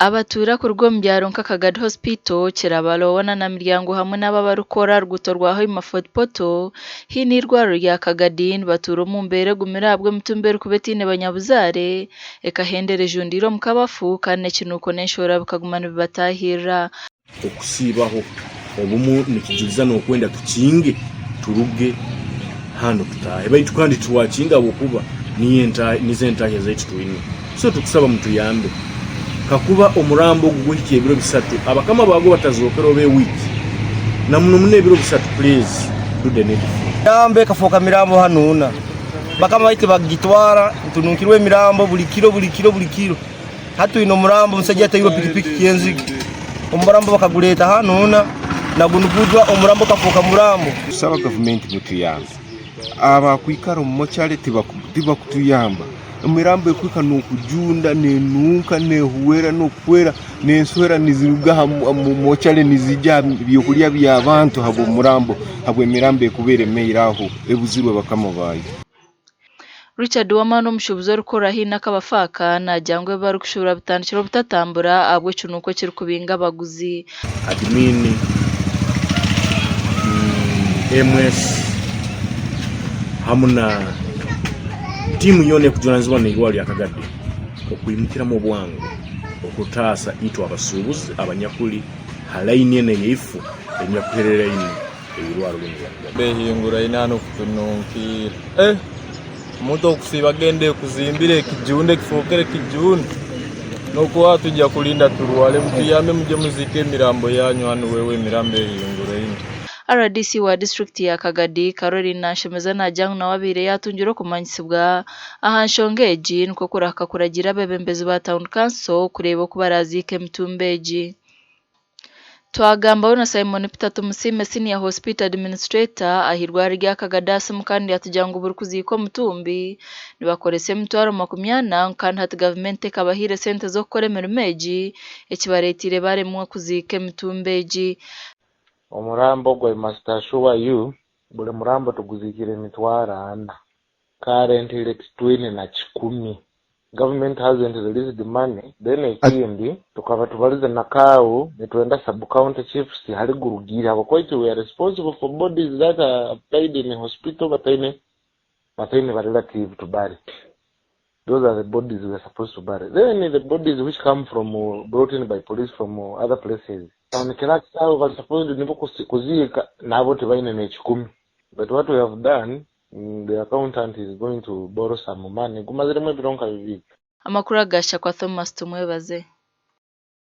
Abatura ku rwo mu byaro nk'Akagadi Hospital kirabalobona na miryango hamwe n'ababarukora ruguto rwaho imafotopoto hini irwaro rya Kagadi batura mu mbere gumirabwe mutumbere kubetine banyabuzare ekahendere jundiro mukabafu kane kinuko nenshora bukagumana bibatahira okusibaho obumu nikijuliza n'okwenda tukinge turuge hano tutahe baitu kandi tuwakinga bokuba nizentahe zaitu twini so tukusaba mtu yambe kakuba omurambo guhikiye ebiro bisatu abakama bago batazokero be wiki na muno mune ebiro bisatu please do the need yambe kafoka mirambo hanuna bakama baite bagitwara tunukirwe mirambo buli kilo hatu ino murambo musajja atayiro pikipiki kiyenziki umurambo bakaguleta hanuna na gunugujwa umurambo kafoka murambo saba government mutuyamba aba kwikara mu mochale tiba kutuyamba mirambo ekwika nokujunda nenuka nehuwera nokwera nenswera niziruga mu mochale nizija byokulya by'abantu habo murambo habo mirambo ekubere meiraho ebuzirwe bakama bayi Richard Wamano mushubuzo rukora hina kabafaka na jangwe barukushura bitandikiro butatambura abwe cunuko kiri kubinga abaguzi admin MS hamuna timu yone kujonanzwa n'igwali ya Kagadi okuyimukira mu bwangu okutaasa itu abasubuzi abanyakuli halaini ne yifu enyakuherera ine ebirwaro bindi behingura inano kutununkira muto kusiba gende kuzimbire kijunde kifokere kijunde noko atujya kulinda turwale mutiyame muje muzike mirambo yanyu hano wewe mirambo ehingura ine RDC wa district ya Kagadi Caroline Nshemeza na jangu na wabire yatunjiro kumanyisibwa ahanshongeji nko kuraka kuragira bebembezi ba town council kureba ko barazike mtumbeji twagamba na Simon Peter Tumusime senior hospital administrator ahirwari rya Kagadi mukandi yatujyango burukuziko mutumbi nibakorese mutwaro 80 kandi hat government kabahire sente zo koremera meji ekibaretire baremwe kuzike mutumbeji omurambo gwe must assure you bule murambo tuguzikire mitwara ana currently extwini na 10 government hasn't released the money then ikindi tukaba tubalize nakao nitwenda sub county chiefs hali gurugira abakoiti we are responsible for bodies that are paid in hospital bataine ba relative to bury. Those are the bodies we are supposed to bury. Then the bodies which come from brought in by police from other places kila sao was supposed to kuzika nabo tibaine ne 10 but what we have done the accountant is going to borrow some money kumazire mwe bironka bibi amakuru agasha kwa Thomas tumwebaze